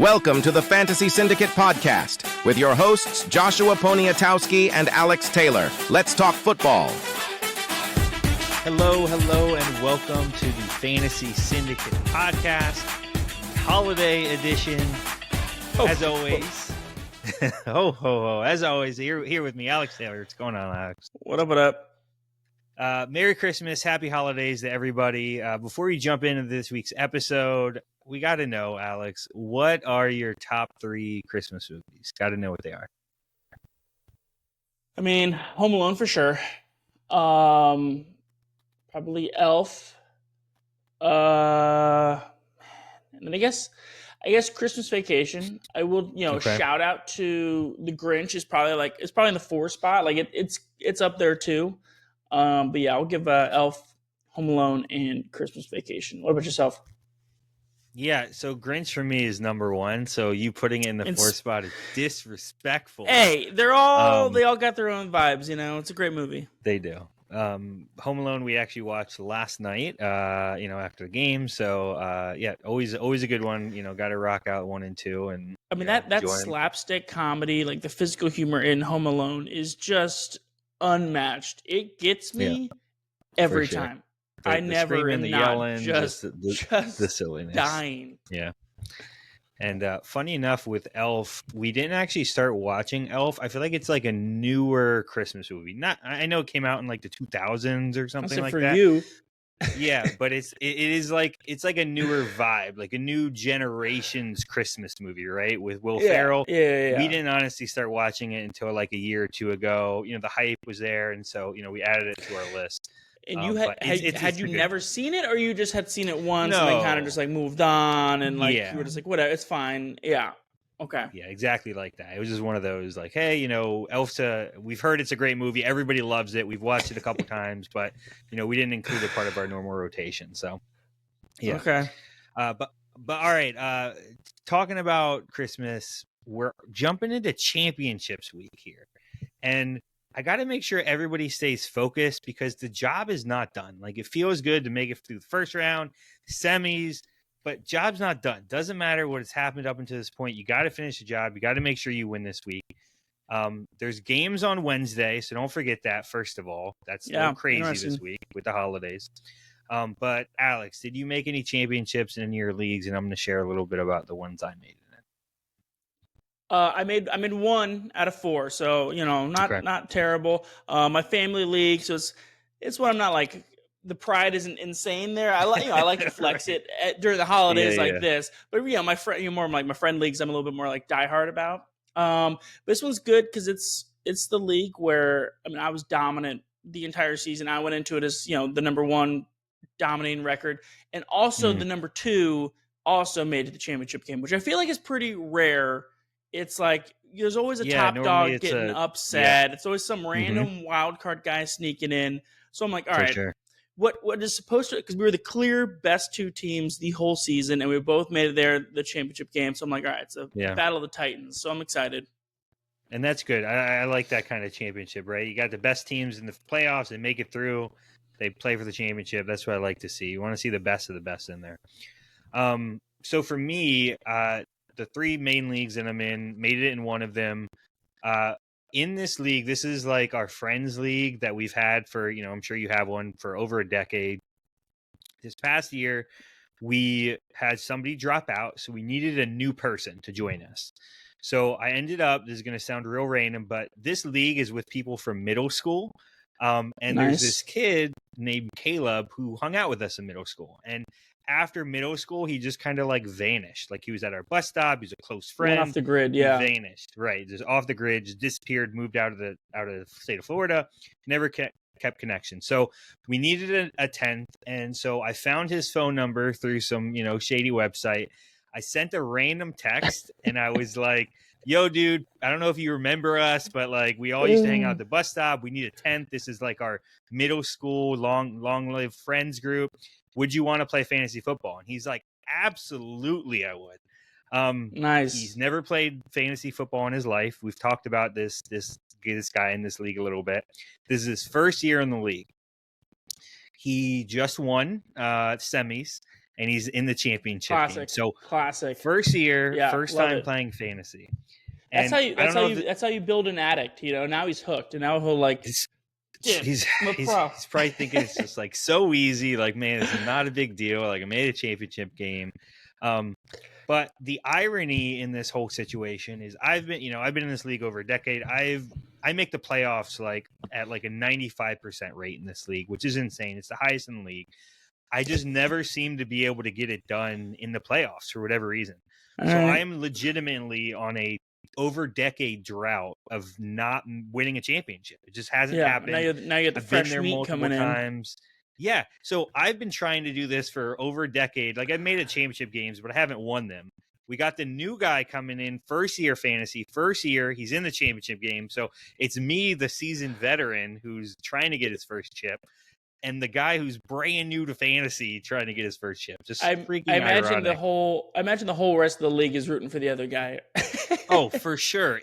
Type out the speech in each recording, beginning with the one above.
Welcome to the Fantasy Syndicate Podcast with your hosts, Joshua Poniatowski and Alex Taylor. Let's talk football. Hello, and welcome to the Fantasy Syndicate Podcast, holiday edition. As always, as always, here with me, Alex Taylor. What's going on, Alex? What up? Merry Christmas, happy holidays to everybody. Before we jump into this week's episode, we got to know, Alex, what are your top 3 Christmas movies? Got to know what they are. I mean, Home Alone for sure. Probably Elf. And then I guess Christmas Vacation. I will, shout out to The Grinch is probably in the 4 spot. Like it's up there too. But yeah, I'll give Elf, Home Alone, and Christmas Vacation. What about yourself? Yeah, so Grinch for me is number 1. So you putting it in the 4th spot is disrespectful. Hey, they all got their own vibes. It's a great movie. They do. Home Alone we actually watched last night. After the game. So yeah, always a good one. Got to rock out 1 and 2. And I mean that slapstick comedy, like the physical humor in Home Alone, is just unmatched. It gets me every time. I never am not yelling, just the silliness, dying. Yeah. And funny enough, with Elf, we didn't actually start watching Elf. I feel like it's like a newer Christmas movie. I know it came out in like the 2000s or something like that. For you. Yeah, but it's like a newer vibe, like a new generation's Christmas movie, right? With Will Ferrell. Yeah. We didn't honestly start watching it until like a year or 2 ago. The hype was there, and so we added it to our list. And you had you never seen it, or you just had seen it once and then kind of just like moved on and you were just like, whatever, it's fine. Yeah. Okay. Yeah, exactly like that. It was just one of those like, hey, Elf's we've heard it's a great movie. Everybody loves it. We've watched it a couple times, but we didn't include it part of our normal rotation. So yeah. Okay. But all right. Talking about Christmas, we're jumping into championships week here. And I got to make sure everybody stays focused because the job is not done. Like, it feels good to make it through the first round, semis, but job's not done. Doesn't matter what has happened up until this point. You got to finish the job. You got to make sure you win this week. There's games on Wednesday, so don't forget that, first of all. That's a little crazy this week with the holidays. But, Alex, did you make any championships in your leagues? And I'm going to share a little bit about the ones I made. I made 1 out of 4, so not terrible. My family league, so it's what I'm not like. The pride isn't insane there. I like to flex it during the holidays this. But my friend, more like my friend leagues, I'm a little bit more like diehard about. But this one's good because it's the league where I was dominant the entire season. I went into it as the number 1 dominating record, and also the number 2 also made it to the championship game, which I feel like is pretty rare. It's like there's always a top dog getting upset. Yeah. It's always some random wild card guy sneaking in. So I'm like, all right, what is supposed to? Because we were the clear best 2 teams the whole season, and we both made it there the championship game. So I'm like, all right, it's a battle of the Titans. So I'm excited. And that's good. I like that kind of championship, right? You got the best teams in the playoffs. They make it through. They play for the championship. That's what I like to see. You want to see the best of the best in there. So for me, the 3 main leagues that I'm in, made it in one of them. In this league, this is like our friends league that we've had for, I'm sure you have one for over a decade. This past year, we had somebody drop out, so we needed a new person to join us. So I ended up, this is going to sound real random, but this league is with people from middle school. And there's this kid named Caleb who hung out with us in middle school. And after middle school, he just kind of like vanished. Like, he was at our bus stop. He's a close friend. Went off the grid, yeah. Vanished, right? Just off the grid, just disappeared, moved out of the state of Florida, never kept connection. So we needed a 10th. And so I found his phone number through some, shady website. I sent a random text and I was like, yo, dude, I don't know if you remember us, but like, we all used to hang out at the bus stop. We need a 10th. This is like our middle school long-lived friends group. Would you want to play fantasy football? And he's like, absolutely, I would. Nice. He's never played fantasy football in his life. We've talked about this guy in this league a little bit. This is his first year in the league. He just won semis, and he's in the championship game. So classic. First year, Yeah, first love time it. playing fantasy. That's And how you. I don't know if That's how you build an addict. Now he's hooked, and now he'll like. he's probably thinking it's just like so easy. Like, man, it's not a big deal. Like, I made a championship game. But the irony in this whole situation is I've been in this league over a decade. I make the playoffs like at like a 95% rate in this league, which is insane. It's the highest in the league. I just never seem to be able to get it done in the playoffs for whatever reason. So I am legitimately on a over decade drought of not winning a championship. It just hasn't happened. Now you get the fresh meat coming times. Yeah. So I've been trying to do this for over a decade. Like, I've made a championship games, but I haven't won them. We got the new guy coming in, first year fantasy, first year. He's in the championship game. So it's me, the seasoned veteran, who's trying to get his first chip, and the guy who's brand new to fantasy trying to get his first chip. Just freaking I imagine ironic. the whole rest of the league is rooting for the other guy. Oh, for sure.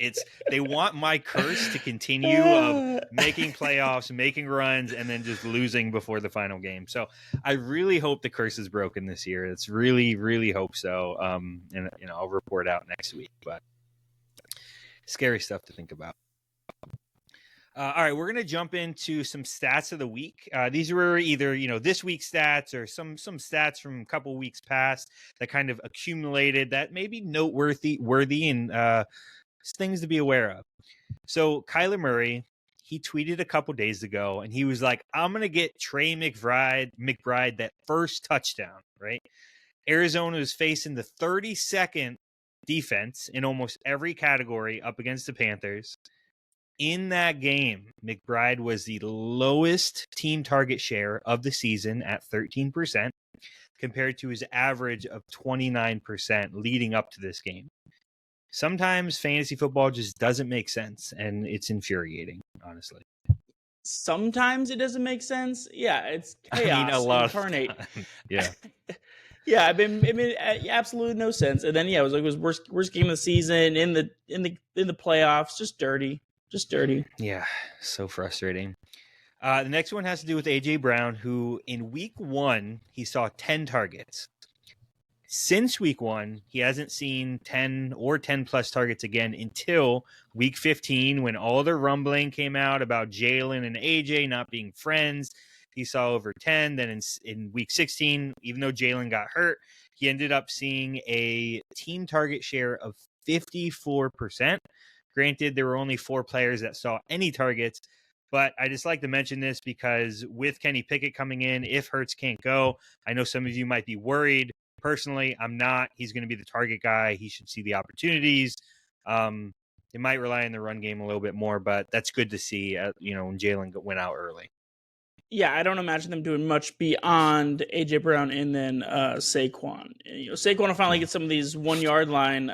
They want my curse to continue of making playoffs, making runs, and then just losing before the final game. So I really hope the curse is broken this year. It's really, really hope so. And I'll report out next week. But scary stuff to think about. All right, we're going to jump into some stats of the week. These were either, this week's stats or some stats from a couple weeks past that kind of accumulated that may be noteworthy and things to be aware of. So Kyler Murray, he tweeted a couple days ago, and he was like, I'm going to get Trey McBride that first touchdown, right? Arizona is facing the 32nd defense in almost every category up against the Panthers. In that game, McBride was the lowest team target share of the season at 13% compared to his average of 29% leading up to this game. Sometimes fantasy football just doesn't make sense, and it's infuriating, honestly. Sometimes it doesn't make sense. Yeah, it's chaos a lot incarnate. Yeah. Yeah, it made absolutely no sense. And then it was worst game of the season in the playoffs. Just dirty. Yeah, so frustrating. The next one has to do with A.J. Brown, who in week 1, he saw 10 targets. Since week 1, he hasn't seen 10 or 10-plus targets again until week 15, when all the rumbling came out about Jalen and A.J. not being friends. He saw over 10. Then in week 16, even though Jalen got hurt, he ended up seeing a team target share of 54%. Granted, there were only 4 players that saw any targets, but I just like to mention this because with Kenny Pickett coming in, if Hurts can't go, I know some of you might be worried. Personally, I'm not. He's going to be the target guy. He should see the opportunities. They might rely on the run game a little bit more, but that's good to see, when Jalen went out early. Yeah, I don't imagine them doing much beyond A.J. Brown and then Saquon. Saquon will finally get some of these 1 yard line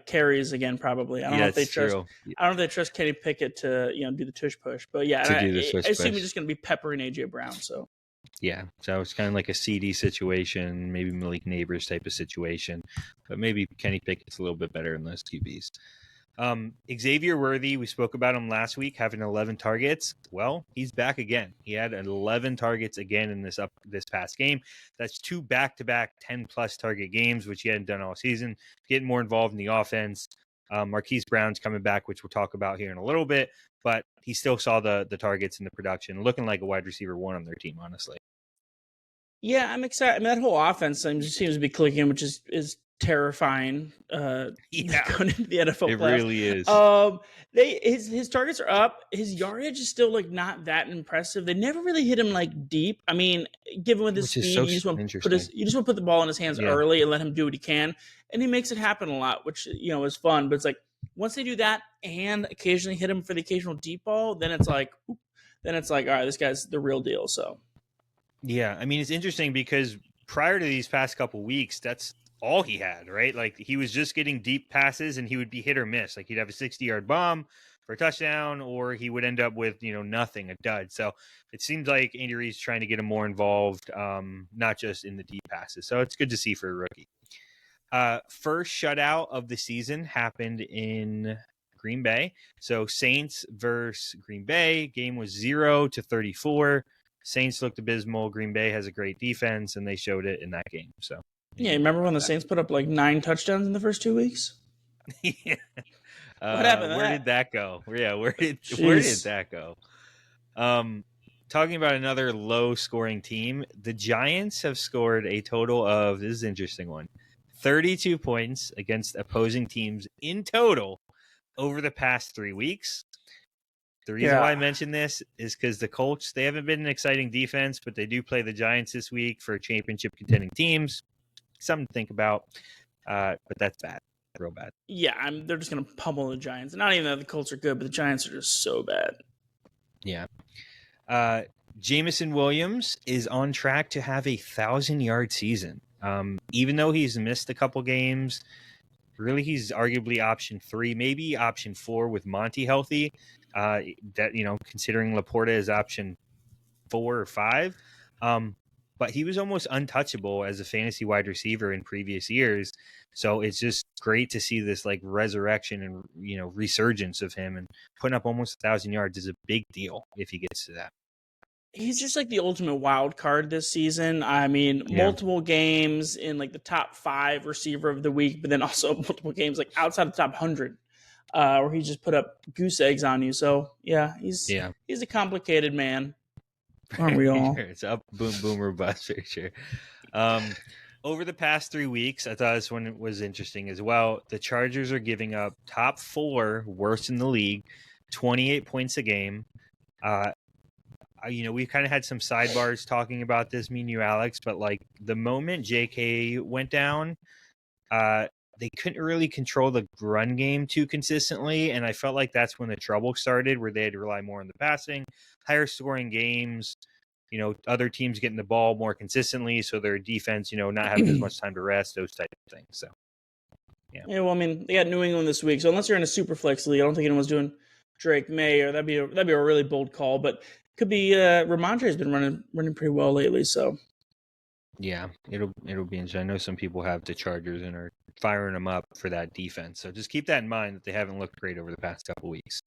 carries again, probably. I don't know if they trust Kenny Pickett to do the tush push, but yeah, I assume he's just going to be peppering A.J. Brown. So yeah, so it's kind of like a CD situation, maybe Malik Neighbors type of situation, but maybe Kenny Pickett's a little bit better in those QBs. Xavier Worthy, we spoke about him last week, having 11 targets. Well, he's back again. He had 11 targets again in this past game. That's 2 back-to-back 10-plus target games, which he hadn't done all season. Getting more involved in the offense. Marquise Brown's coming back, which we'll talk about here in a little bit, but he still saw the targets and the production, looking like a wide receiver 1 on their team, honestly. Yeah, I'm excited. I mean, that whole offense just seems to be clicking, which is terrifying. Going into the NFL playoffs. It really is. His targets are up. His yardage is still like not that impressive. They never really hit him like deep. I mean, given with his speed, you just want to put the ball in his hands early and let him do what he can, and he makes it happen a lot, which is fun. But it's like once they do that and occasionally hit him for the occasional deep ball, then it's like, all right, this guy's the real deal. So yeah, I mean, it's interesting because prior to these past couple weeks, that's all he had, right? Like, he was just getting deep passes and he would be hit or miss. Like, he'd have a 60-yard bomb for a touchdown, or he would end up with, nothing, a dud. So it seems like Andy Reid's trying to get him more involved, not just in the deep passes. So it's good to see for a rookie. First shutout of the season happened in Green Bay. So Saints versus Green Bay. Game was 0-34. Saints looked abysmal. Green Bay has a great defense, and they showed it in that game. So Yeah, remember when the Saints put up like 9 touchdowns in the first 2 weeks? Yeah. What happened to Where that? did that go? Yeah, where did Jeez. that go? Talking about another low scoring team, the Giants have scored a total of, this is an interesting one, 32 points against opposing teams in total over the past 3 weeks. The reason why I mention this is because the Colts, they haven't been an exciting defense, but they do play the Giants this week for championship contending teams. Something to think about, but that's bad, real bad. Yeah, they're just going to pummel the Giants. Not even that the Colts are good, but the Giants are just so bad. Yeah. Jameson Williams is on track to have a 1,000-yard season. Even though he's missed a couple games, really he's arguably option 3, maybe option 4 with Monty healthy. Considering Laporta is option 4 or 5. But he was almost untouchable as a fantasy wide receiver in previous years. So it's just great to see this like resurrection and, resurgence of him, and putting up almost 1,000 yards is a big deal if he gets to that. He's just like the ultimate wild card this season. I mean, multiple games in like the top 5 receiver of the week, but then also multiple games like outside the top 100, where he just put up goose eggs on you. So yeah, he's a complicated man. Aren't we all? It's up, boom, boom, or bust for sure. Over the past 3 weeks, I thought this one was interesting as well. The Chargers are giving up top 4 worst in the league, 28 points a game. We kind of had some sidebars talking about this, me and you, Alex, but like the moment JK went down, they couldn't really control the run game too consistently. And I felt like that's when the trouble started, where they had to rely more on the passing, higher scoring games, other teams getting the ball more consistently. So their defense, not having as much time to rest, those type of things. So, yeah. Yeah. Well, I mean, they got New England this week. So unless you're in a super flex league, I don't think anyone's doing Drake May, or that'd be a really bold call, but could be, Ramondre's been running pretty well lately. So yeah, it'll be interesting. I know some people have the Chargers and are firing them up for that defense. So just keep that in mind, that they haven't looked great over the past couple weeks.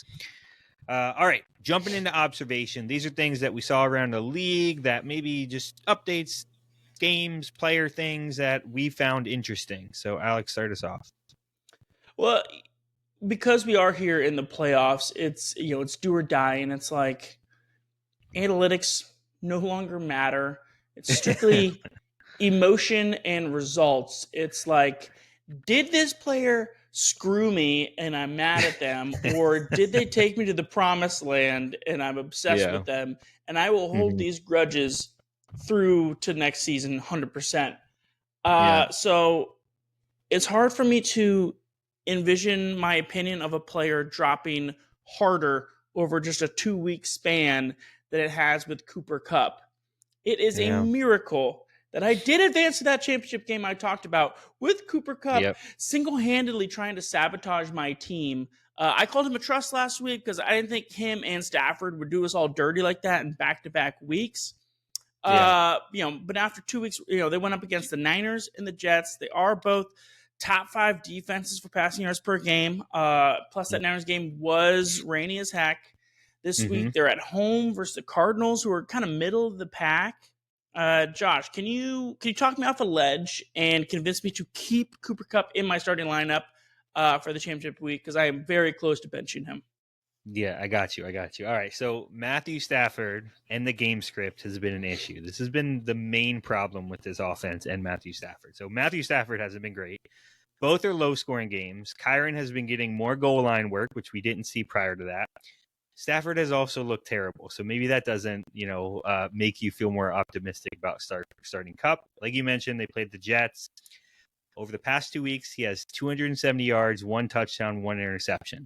All right, jumping into observation. These are things that we saw around the league that maybe just updates, games, player things that we found interesting. So Alex, start us off. Well, because we are here in the playoffs, it's do or die, and it's like analytics no longer matter. It's strictly emotion and results. It's like, did this player screw me and I'm mad at them, or did they take me to the promised land and I'm obsessed with them, and I will hold these grudges through to next season 100%. So it's hard for me to envision my opinion of a player dropping harder over just a 2-week span than it has with Cooper Kupp. It is a miracle that I did advance to that championship game I talked about with Cooper Kupp single-handedly trying to sabotage my team. I called him a trust last week because I didn't think him and Stafford would do us all dirty like that in back-to-back weeks. But after 2 weeks, they went up against the Niners and the Jets. They are both top 5 defenses for passing yards per game. Plus, that Niners game was rainy as heck. This week, they're at home versus the Cardinals, who are kind of middle of the pack. Josh, can you talk me off a ledge and convince me to keep Cooper Kupp in my starting lineup for the championship week? Because I am very close to benching him. Yeah, I got you. All right, so Matthew Stafford and the game script has been an issue. This has been the main problem with this offense and Matthew Stafford. So Matthew Stafford hasn't been great. Both are low-scoring games. Kyren has been getting more goal line work, which we didn't see prior to that. Stafford has also looked terrible. So maybe that doesn't, make you feel more optimistic about starting Kupp. Like you mentioned, they played the Jets. Over the past 2 weeks, he has 270 yards, 1 touchdown, 1 interception.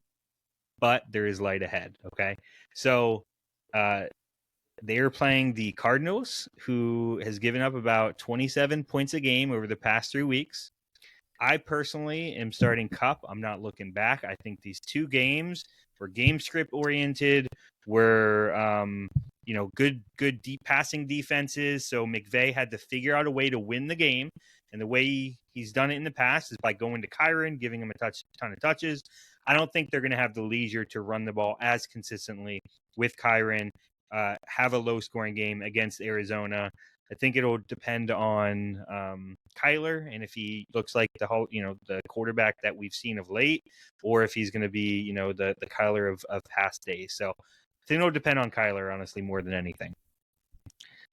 But there is light ahead, okay? So they are playing the Cardinals, who has given up about 27 points a game over the past 3 weeks. I personally am starting Kupp. I'm not looking back. I think these 2 games were game script oriented, were good deep passing defenses. So McVay had to figure out a way to win the game, and the way he's done it in the past is by going to Kyren, giving him a ton of touches. I don't think they're going to have the leisure to run the ball as consistently with Kyren. Have a low scoring game against Arizona. I think it'll depend on Kyler and if he looks like the quarterback that we've seen of late, or if he's going to be, the Kyler of past days. So I think it'll depend on Kyler, honestly, more than anything.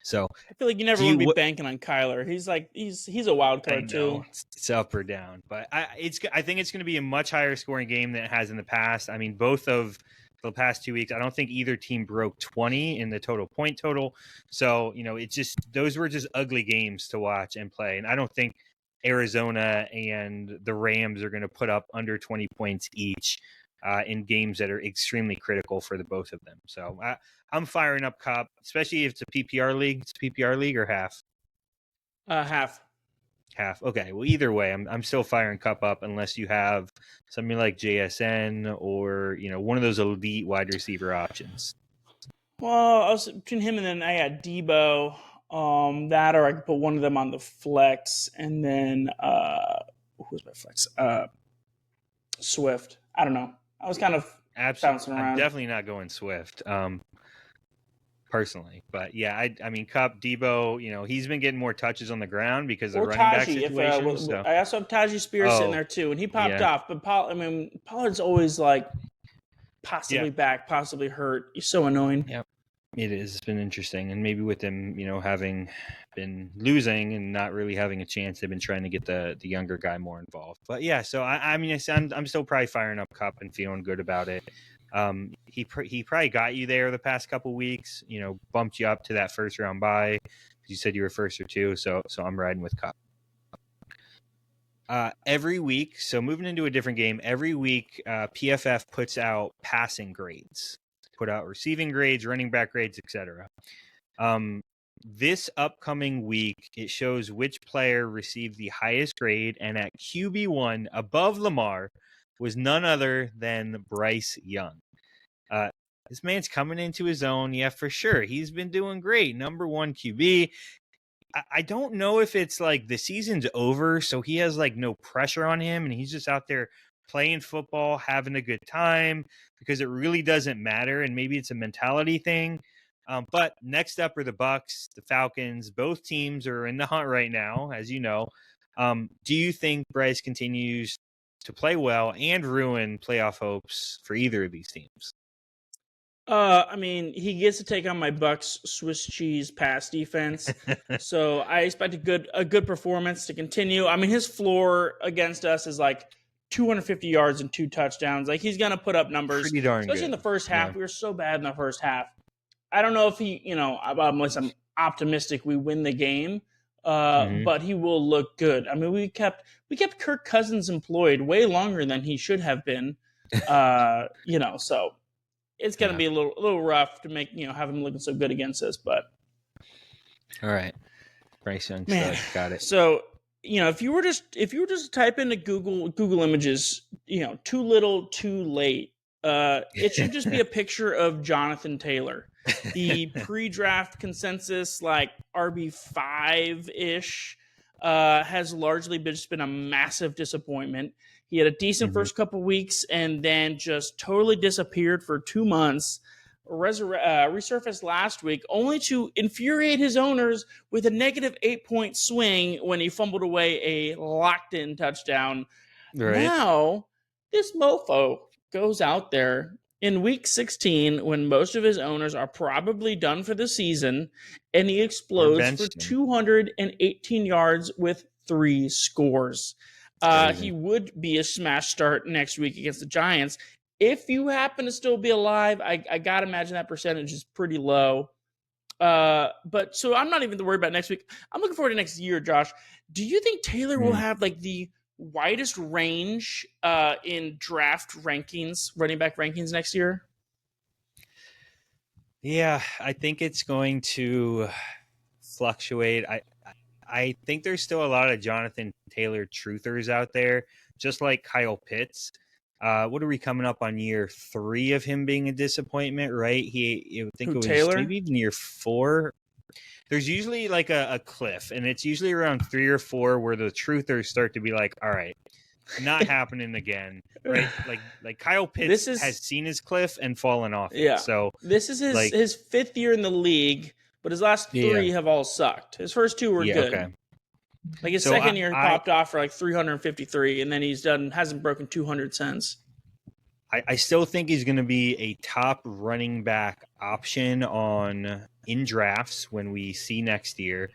So I feel like you never want to be banking on Kyler. He's a wild card too. It's up or down, but I think it's going to be a much higher scoring game than it has in the past. I mean, both of the past 2 weeks, I don't think either team broke 20 in the total point total. So, those were just ugly games to watch and play. And I don't think Arizona and the Rams are going to put up under 20 points each in games that are extremely critical for the both of them. So I'm firing up Kupp, especially if it's a PPR league. It's a PPR league or half? Half. Okay. Well, either way, I'm still firing Kupp up unless you have something like JSN or one of those elite wide receiver options. Well, I was between him and then I had Deebo. That or I could put one of them on the flex, and then who's my flex? Swift. I don't know. I was kind of bouncing around. I'm definitely not going Swift. Personally, but yeah, I mean, Kupp, Deebo, he's been getting more touches on the ground because of the running back situation. I also have Tajee Spears sitting there too, and he popped off. But Pollard's always like possibly back, possibly hurt. He's so annoying. Yep, it is. It's been interesting, and maybe with them, having been losing and not really having a chance, they've been trying to get the younger guy more involved. But yeah, so I'm still probably firing up Kupp and feeling good about it. He probably got you there the past couple weeks, bumped you up to that first round bye. You said you were first or two, so I'm riding with Kupp. Every week, so moving into a different game, every week PFF puts out passing grades, put out receiving grades, running back grades, etc. This upcoming week, it shows which player received the highest grade, and at QB1 above Lamar was none other than Bryce Young. This man's coming into his own. Yeah, for sure. He's been doing great. Number one QB. I don't know if it's like the season's over, so he has like no pressure on him, and he's just out there playing football, having a good time, because it really doesn't matter, and maybe it's a mentality thing. But next up are the Bucs, the Falcons. Both teams are in the hunt right now, as you know. Do you think Bryce continues to play well and ruin playoff hopes for either of these teams? He gets to take on my Bucs Swiss cheese pass defense, so I expect a good performance to continue. I mean, his floor against us is like 250 yards and 2 touchdowns. Like, he's gonna put up numbers, pretty darn especially good in the first half. Yeah. We were so bad in the first half. I don't know if he, unless I'm optimistic we win the game. But he will look good. I mean, we kept Kirk Cousins employed way longer than he should have been. So it's going to be a little rough to make, have him looking so good against us. But all right, Bryce Young, got it. So if you were just to type into Google Images, too little, too late. It should just be a picture of Jonathan Taylor. The pre-draft consensus, like RB5-ish, has largely just been a massive disappointment. He had a decent first couple weeks and then just totally disappeared for 2 months. Resurfaced last week, only to infuriate his owners with a negative 8-point swing when he fumbled away a locked-in touchdown. Right. Now, this mofo goes out there in week 16 when most of his owners are probably done for the season, and he explodes for 218 yards with 3 scores. He would be a smash start next week against the Giants. If you happen to still be alive, I got to imagine that percentage is pretty low. But so I'm not even worried about next week. I'm looking forward to next year, Josh. Do you think Taylor will have like the widest range in draft rankings, running back rankings next year? Yeah, I think it's going to fluctuate. I think there's still a lot of Jonathan Taylor truthers out there, just like Kyle Pitts. What are we coming up on year 3 of him being a disappointment, right? It was Taylor? Maybe even year 4. There's usually like a cliff, and it's usually around 3 or 4 where the truthers start to be like, all right, not happening again, right? Like Kyle Pitts has seen his cliff and fallen off. Yeah. So this is his 5th year in the league but his last 3 have all sucked. His first 2 were good. Okay. Like his second year popped off for like 353, and then hasn't broken 200 since. I still think he's going to be a top running back option in drafts when we see next year.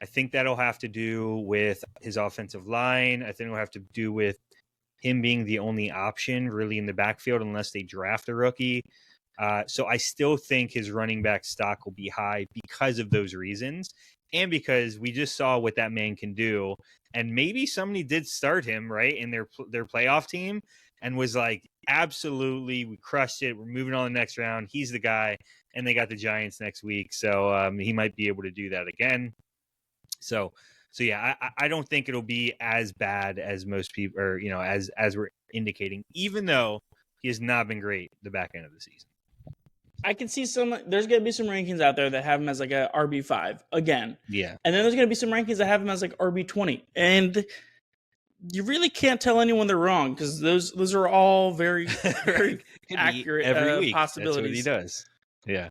I think that'll have to do with his offensive line. I think it'll have to do with him being the only option really in the backfield unless they draft a rookie. So I still think his running back stock will be high because of those reasons and because we just saw what that man can do. And maybe somebody did start him, right, in their playoff team and was like, absolutely, we crushed it. We're moving on to the next round. He's the guy. And they got the Giants next week. So he might be able to do that again. So yeah, I don't think it'll be as bad as most people, or as we're indicating, even though he has not been great the back end of the season. I can see there's going to be some rankings out there that have him as like a RB5 again. Yeah. And then there's going to be some rankings that have him as like RB20. And you really can't tell anyone they're wrong because those are all very, very accurate every week. possibilities. That's what he does. Yeah.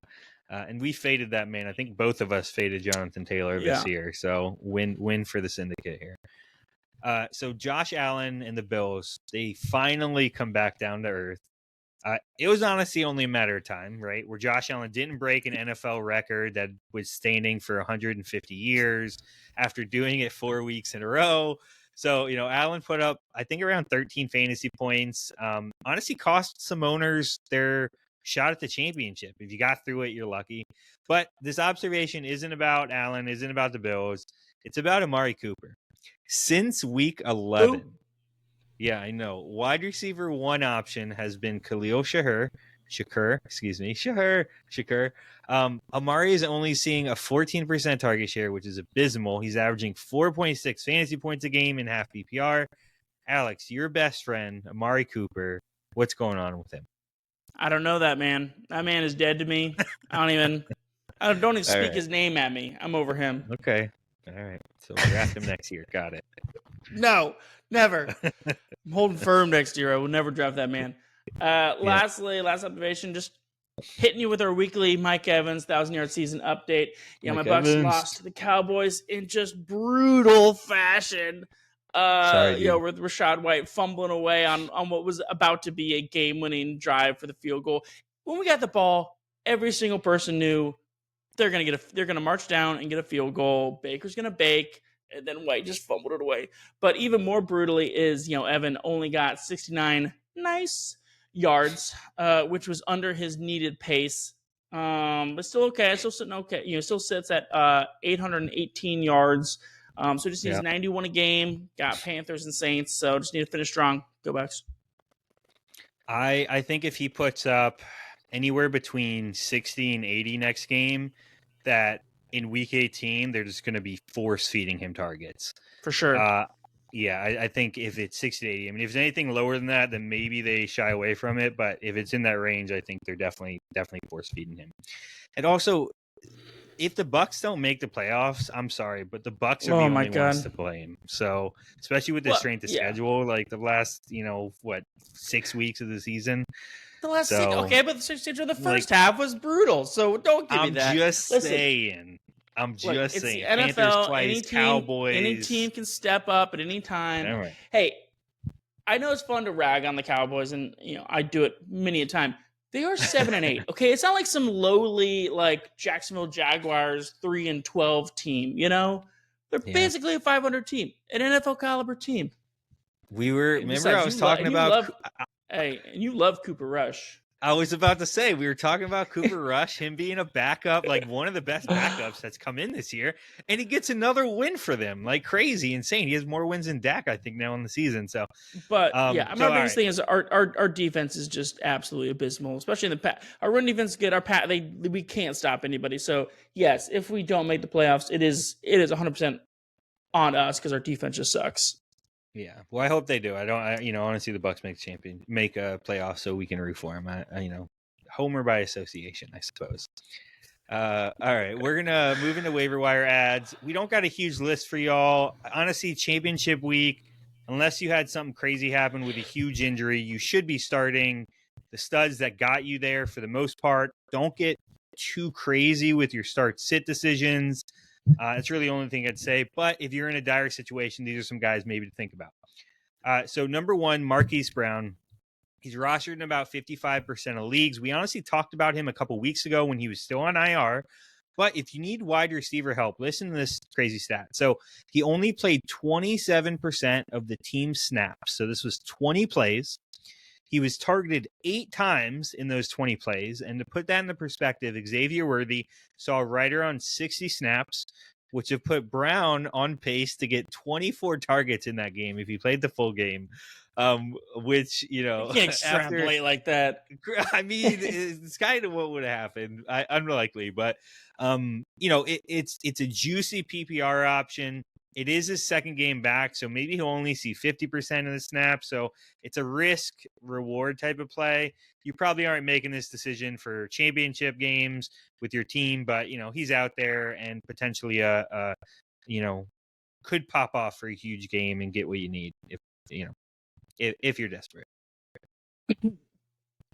And we faded that man. I think both of us faded Jonathan Taylor this year. So win for the syndicate here. So Josh Allen and the Bills, they finally come back down to earth. It was honestly only a matter of time, right? Where Josh Allen didn't break an NFL record that was standing for 150 years after doing it 4 weeks in a row. So, Allen put up, I think, around 13 fantasy points. Honestly, cost some owners their shot at the championship. If you got through it, you're lucky. But this observation isn't about Allen, isn't about the Bills. It's about Amari Cooper. Since week 11, yeah, I know. Wide receiver 1 option has been Khalil Shakur. Amari is only seeing a 14% target share, which is abysmal. He's averaging 4.6 fantasy points a game in half PPR. Alex, your best friend, Amari Cooper, what's going on with him? I don't know that man. That man is dead to me. I don't even speak his name at me. I'm over him. Okay. All right. So we'll draft him next year. Got it. No, never. I'm holding firm next year. I will never draft that man. Lastly, last observation, just hitting you with our weekly Mike Evans 1,000-yard season update. Yeah, my Bucs lost to the Cowboys in just brutal fashion. With Rachaad White fumbling away on what was about to be a game-winning drive for the field goal. When we got the ball, every single person knew they're gonna march down and get a field goal. Baker's gonna bake, and then White just fumbled it away. But even more brutally is, Evan only got 69 nice yards, which was under his needed pace. But still okay. Still sitting okay. Still sits at 818 yards. So just needs 91 a game. Got Panthers and Saints. So just need to finish strong. Go Bucs. I think if he puts up anywhere between 60 and 80 next game, that in week 18, they're just going to be force feeding him targets. For sure. I think if it's 60 to 80, I mean, if it's anything lower than that, then maybe they shy away from it. But if it's in that range, I think they're definitely force feeding him. And also, if the Bucs don't make the playoffs, I'm sorry, but the Bucs are the only ones to blame. So, especially with the strength of schedule, like the last, 6 weeks of the season. The last but the first half was brutal. So don't give me that. I'm just saying. It's saying. The NFL, Panthers twice, any team, Cowboys. Any team can step up at any time. All right. Hey, I know it's fun to rag on the Cowboys, and I do it many a time. They are 7-8. Okay, it's not like some lowly Jacksonville Jaguars 3-12 team. They're basically a 500 team, an NFL caliber team. I was talking about. And you love Cooper Rush. I was about to say, we were talking about Cooper Rush, him being a backup, one of the best backups that's come in this year, and he gets another win for them, crazy, insane. He has more wins than Dak, I think, now in the season. So, but our biggest thing is our defense is just absolutely abysmal, especially in the pass. Our run defense is good. We can't stop anybody. So yes, if we don't make the playoffs, it is 100% on us because our defense just sucks. Yeah, well, I hope they do. I want to see the Bucs make a playoff so we can root for them. Homer by association, I suppose. All right, we're gonna move into waiver wire ads. We don't got a huge list for y'all. Honestly, championship week, unless you had something crazy happen with a huge injury, you should be starting the studs that got you there for the most part. Don't get too crazy with your start-sit decisions. It's really the only thing I'd say. But if you're in a dire situation, these are some guys maybe to think about. So number one, Marquise Brown. He's rostered in about 55% of leagues. We honestly talked about him a couple weeks ago when he was still on IR. But if you need wide receiver help, listen to this crazy stat. So he only played 27% of the team's snaps. So this was 20 plays. He was targeted 8 times in those 20 plays. And to put that into perspective, Xavier Worthy saw right around 60 snaps, which have put Brown on pace to get 24 targets in that game if he played the full game. Which, you know, you can't extrapolate like that. I mean, it's kind of what would have happened. Unlikely, but you know, it's a juicy PPR option. It is his second game back, so maybe he'll only see 50% of the snaps. So it's a risk reward type of play. You probably aren't making this decision for championship games with your team, but you know, he's out there and potentially you know, could pop off for a huge game and get what you need if you're desperate.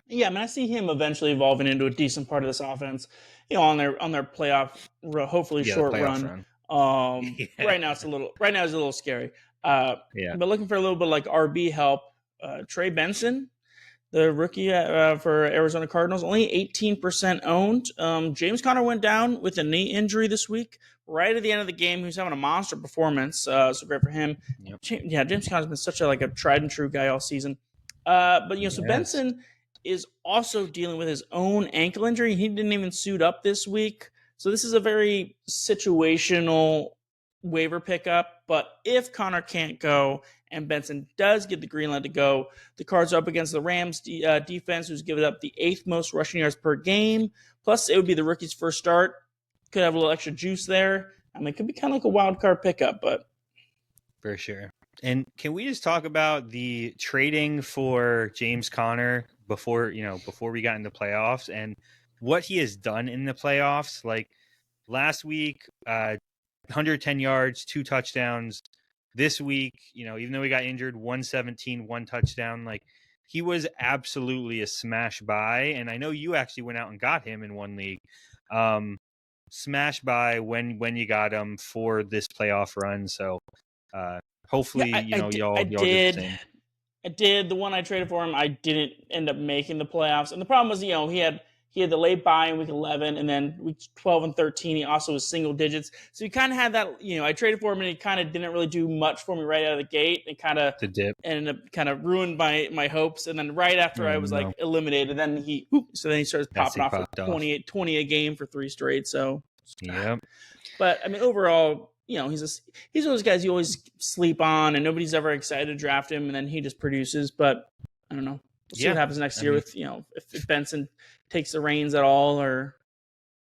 Yeah, I mean, I see him eventually evolving into a decent part of this offense. You know, on their playoff, hopefully short run. Right now it's a little scary. But looking for a little bit like RB help. Trey Benson, the rookie for Arizona Cardinals, only 18% owned. James Conner went down with a knee injury this week. Right at the end of the game, he was having a monster performance. So great for him. Yep. Yeah, James Conner's been such a tried and true guy all season. But you know, so Benson is also dealing with his own ankle injury. He didn't even suit up this week. So this is a very situational waiver pickup. But if Conner can't go and Benson does get the green light to go, the Cards are up against the Rams defense, who's given up the 8th most rushing yards per game. Plus, it would be the rookie's first start. Could have a little extra juice there. I mean, it could be kind of like a wild card pickup, but for sure. And can we just talk about the trading for James Conner before we got into playoffs and what he has done in the playoffs? Like last week, 110 yards, 2 touchdowns. This week, you know, even though he got injured, 117, 1 touchdown. Like he was absolutely a smash buy. And I know you actually went out and got him in one league. Smash buy when you got him for this playoff run. So hopefully, y'all do the same. I did. The one I traded for him, I didn't end up making the playoffs. And the problem was, you know, he had the late bye in week 11, and then week 12 and 13, he also was single digits. So he kind of had that, you know, I traded for him, and he kind of didn't really do much for me right out of the gate. It kind of ended up kind of ruined my hopes. And then right after I was like eliminated, then he starts popping off with 20 a game for 3 straight. So, yeah. But I mean, overall, you know, he's one of those guys you always sleep on, and nobody's ever excited to draft him, and then he just produces. But I don't know. We'll see what happens next year with, you know, if Benson takes the reins at all, or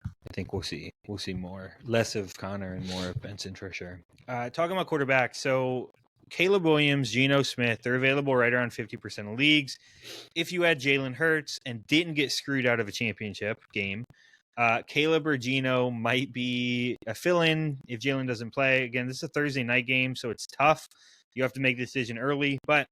I think we'll see more, less of Conner and more of Benson for sure. Talking about quarterbacks, so Caleb Williams, Geno Smith, they're available right around 50% of leagues. If you had Jalen Hurts and didn't get screwed out of a championship game, Caleb or Geno might be a fill-in if Jalen doesn't play. Again, this is a Thursday night game, so it's tough. You have to make the decision early, but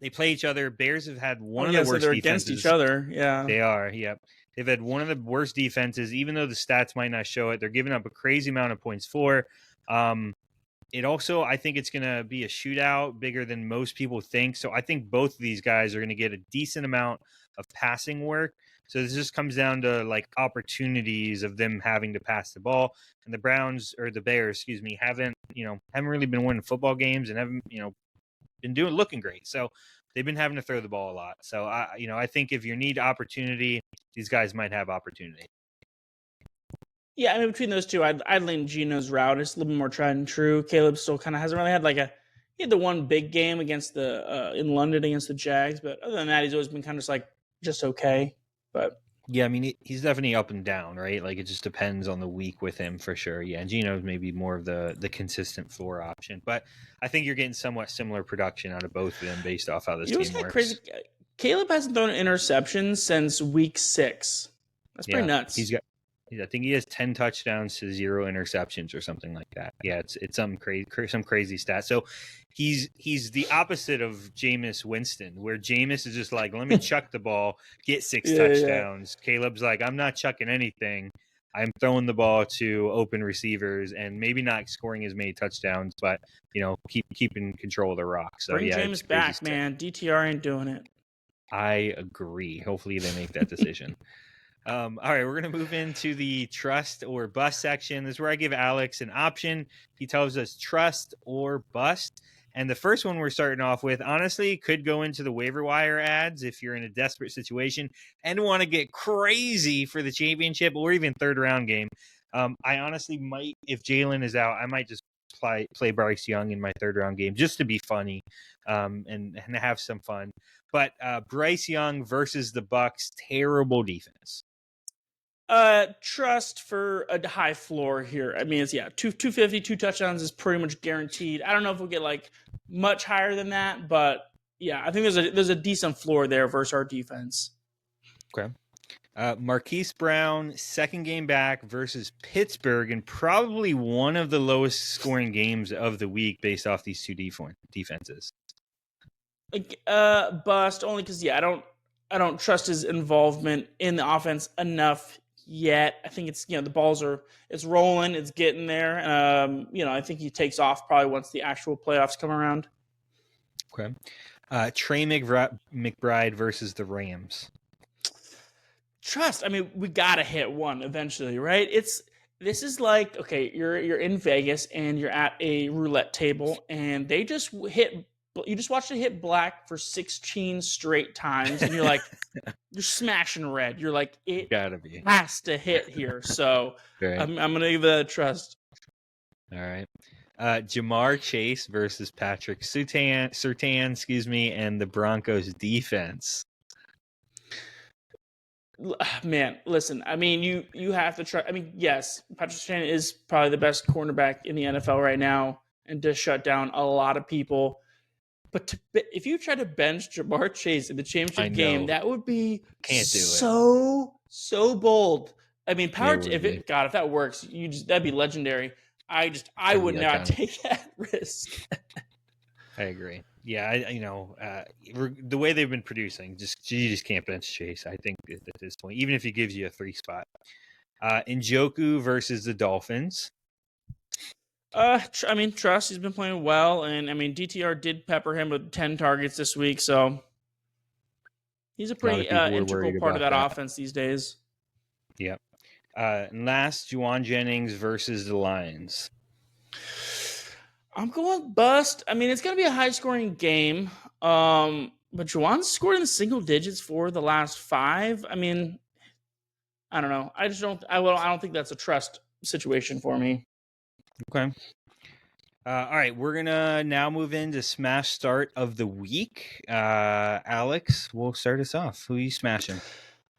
they play each other. Bears have had one of the worst they're defenses. Against each other. Yeah, they are. Yep, they've had one of the worst defenses. Even though the stats might not show it, they're giving up a crazy amount of points for. It also, I think it's going to be a shootout, bigger than most people think. So I think both of these guys are going to get a decent amount of passing work. So this just comes down to like opportunities of them having to pass the ball. And the Bears, haven't really been winning football games and haven't, been looking great. So they've been having to throw the ball a lot. So I think if you need opportunity, these guys might have opportunity. Yeah, I mean, between those two, I'd lean Geno's route. It's a little bit more tried and true. Caleb still kind of hasn't really had he had the one big game against in London against the Jags, but other than that, he's always been kind of just okay. But yeah, I mean, he's definitely up and down, right? Like, it just depends on the week with him for sure. Yeah, and Geno's maybe more of the consistent floor option. But I think you're getting somewhat similar production out of both of them based off how this team works. Crazy. Caleb hasn't thrown an interception since week 6. That's pretty nuts. He's I think he has 10 touchdowns to 0 interceptions or something like that. Yeah, it's some crazy stat. So he's the opposite of Jameis Winston, where Jameis is just like, let me chuck the ball, get 6 touchdowns. Yeah. Caleb's like, I'm not chucking anything. I'm throwing the ball to open receivers and maybe not scoring as many touchdowns, but keeping control of the rock. So bring Jameis back, man. DTR ain't doing it. I agree. Hopefully they make that decision. All right, we're going to move into the trust or bust section. This is where I give Alex an option. He tells us trust or bust. And the first one we're starting off with, honestly, could go into the waiver wire ads if you're in a desperate situation and want to get crazy for the championship or even third round game. I honestly might, if Jalen is out, I might just play Bryce Young in my third round game just to be funny and have some fun. But Bryce Young versus the Bucs, terrible defense. Trust for a high floor here. I mean, it's 250, 2 touchdowns is pretty much guaranteed. I don't know if we'll get like much higher than that, but yeah, I think there's a decent floor there versus our defense. Okay. Marquise Brown, second game back versus Pittsburgh, and probably one of the lowest scoring games of the week based off these two defenses. Bust only because I don't trust his involvement in the offense enough yet. I think it's the balls it's rolling, it's getting there. I think he takes off probably once the actual playoffs come around. Okay. Trey McBride versus the Rams. Trust. I mean, we gotta hit one eventually, right? This is like, okay, you're in Vegas and you're at a roulette table and they just hit. You just watched it hit black for 16 straight times, and you're like, you're smashing red. You're like, it gotta be has to hit here. So right. I'm gonna give it a trust. All right. Jamar Chase versus Patrick Surtain, and the Broncos defense. Man, listen. I mean, you have to try. I mean, yes, Patrick Surtain is probably the best cornerback in the NFL right now, and does shut down a lot of people. But if you try to bench Jamar Chase in the championship game, that would be so bold. I mean, if that works, that'd be legendary. I would not take that risk. I agree. Yeah, the way they've been producing, you just can't bench Chase. I think at this point, even if he gives you a 3 spot. Njoku versus the Dolphins. I mean, trust. He's been playing well, and I mean, DTR did pepper him with 10 targets this week, so he's a pretty integral part of that offense these days. Yep. And last, Juan Jennings versus the Lions. I'm going bust. I mean, it's going to be a high-scoring game, but Juwan's scored in the single digits for the last 5. I mean, I don't know. I don't think that's a trust situation for me. Okay. All right, we're gonna now move into smash start of the week. Alex, we'll start us off. Who are you smashing?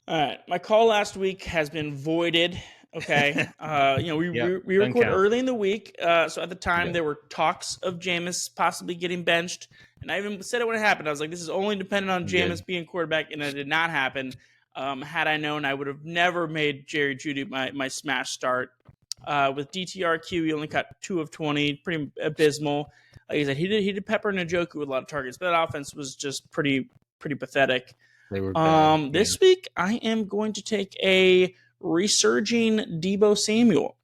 All right, my call last week has been voided. Okay, we record early in the week, so at the time there were talks of Jameis possibly getting benched, and I even said it when it happened. I was like, "This is only dependent on Jameis being quarterback," and it did not happen. Had I known, I would have never made Jerry Jeudy my smash start. With DTRQ, he only got 2 of 20, pretty abysmal. Like I said, he did pepper Njoku with a lot of targets, but that offense was just pretty pathetic. They were bad. This week, I am going to take a resurging Deebo Samuel.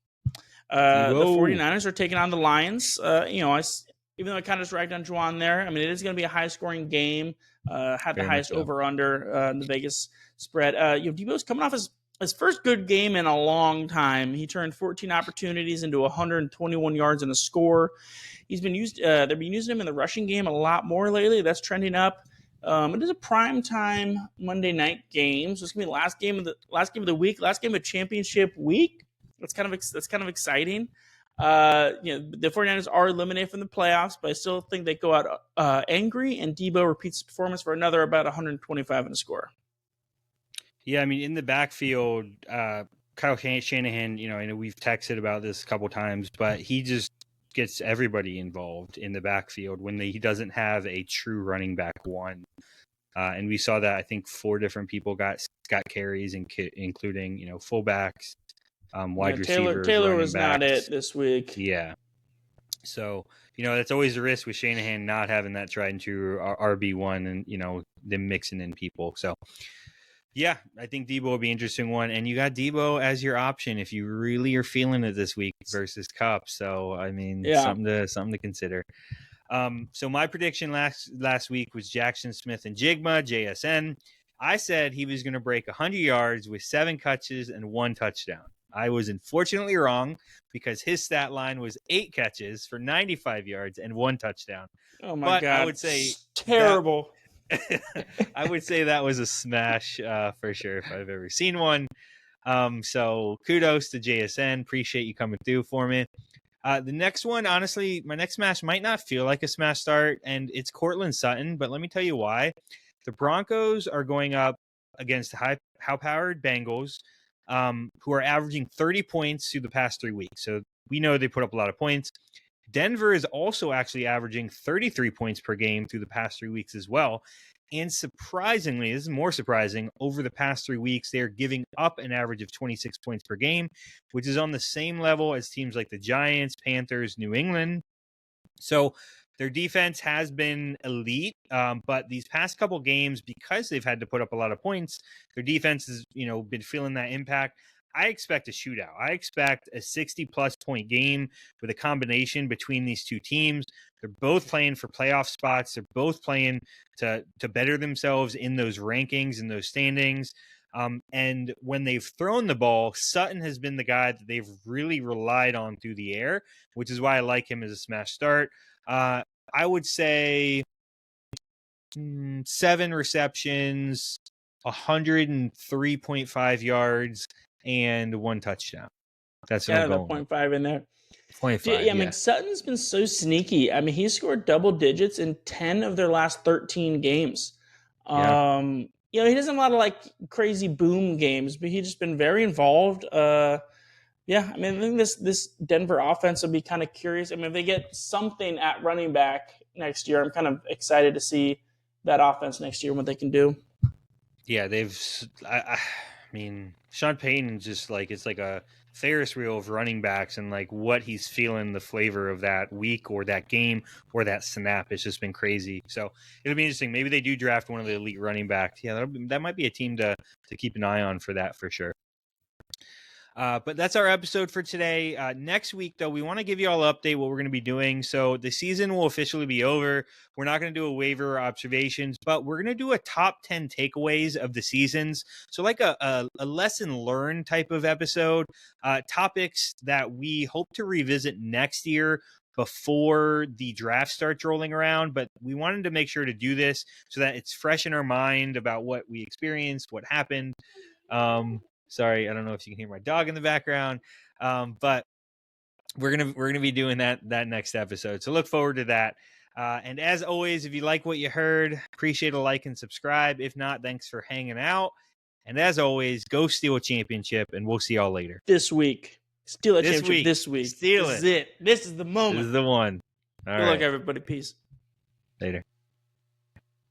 The 49ers are taking on the Lions. Even though I kind of just ragged on Juan there, I mean, it is going to be a high-scoring game. Had the highest over-under in the Vegas spread. Deebo's coming off his first good game in a long time. He turned 14 opportunities into 121 yards and a score. He's been used. They've been using him in the rushing game a lot more lately. That's trending up. It is a primetime Monday night game, so it's gonna be the last game of the week, last game of championship week. That's kind of exciting. The 49ers are eliminated from the playoffs, but I still think they go out angry, and Deebo repeats his performance for another about 125 and a score. Yeah, I mean, in the backfield, Kyle Shanahan, I know we've texted about this a couple times, but he just gets everybody involved in the backfield when he doesn't have a true running back one. And we saw that, I think, 4 different people got carries, including, fullbacks, wide receivers, Taylor running was backs. not it this week. Yeah. So, that's always the risk with Shanahan not having that tried and true RB1 and, them mixing in people. So, yeah, I think Deebo will be an interesting one. And you got Deebo as your option if you really are feeling it this week versus Kupp. So, I mean, something to consider. So my prediction last week was Jackson Smith and Jigma, JSN. I said he was going to break 100 yards with 7 catches and 1 touchdown. I was unfortunately wrong because his stat line was 8 catches for 95 yards and 1 touchdown. Oh my God. I would say terrible. I would say that was a smash for sure if I've ever seen one. So kudos to JSN. Appreciate you coming through for me. The next one, honestly, my next smash might not feel like a smash start, and it's Courtland Sutton, but let me tell you why. The Broncos are going up against high-powered Bengals, who are averaging 30 points through the past 3 weeks. So we know they put up a lot of points. Denver is also actually averaging 33 points per game through the past 3 weeks as well. And surprisingly, this is more surprising, over the past 3 weeks, they're giving up an average of 26 points per game, which is on the same level as teams like the Giants, Panthers, New England. So their defense has been elite, but these past couple games, because they've had to put up a lot of points, their defense has, been feeling that impact. I expect a shootout. I expect a 60-plus point game with a combination between these two teams. They're both playing for playoff spots. They're both playing to better themselves in those rankings and those standings. And when they've thrown the ball, Sutton has been the guy that they've really relied on through the air, which is why I like him as a smash start. I would say 7 receptions, 103.5 yards, and 1 touchdown. That's what I'm going with. 0.5 in there. 0.5, I mean, Sutton's been so sneaky. I mean, he scored double digits in 10 of their last 13 games. He doesn't have a lot of crazy boom games, but he's just been very involved. I mean, I think this Denver offense will be kind of curious. I mean, if they get something at running back next year, I'm kind of excited to see that offense next year and what they can do. Yeah, I mean, Sean Payton just it's like a Ferris wheel of running backs and what he's feeling the flavor of that week or that game or that snap. It's just been crazy. So it'll be interesting. Maybe they do draft one of the elite running backs. Yeah, that might be a team to keep an eye on for that for sure. But that's our episode for today. Next week, though, we want to give you all an update what we're going to be doing. So the season will officially be over. We're not going to do a waiver or observations, but we're going to do a top 10 takeaways of the seasons. So a lesson learned type of episode, topics that we hope to revisit next year before the draft starts rolling around. But we wanted to make sure to do this so that it's fresh in our mind about what we experienced, what happened. Sorry, I don't know if you can hear my dog in the background, but we're gonna be doing that next episode. So look forward to that. And as always, if you like what you heard, appreciate a like and subscribe. If not, thanks for hanging out. And as always, go steal a championship, and we'll see y'all later. This week, steal a championship. This week, steal this it. is it. This is the moment. This is the one. Good luck, everybody. Peace. Later.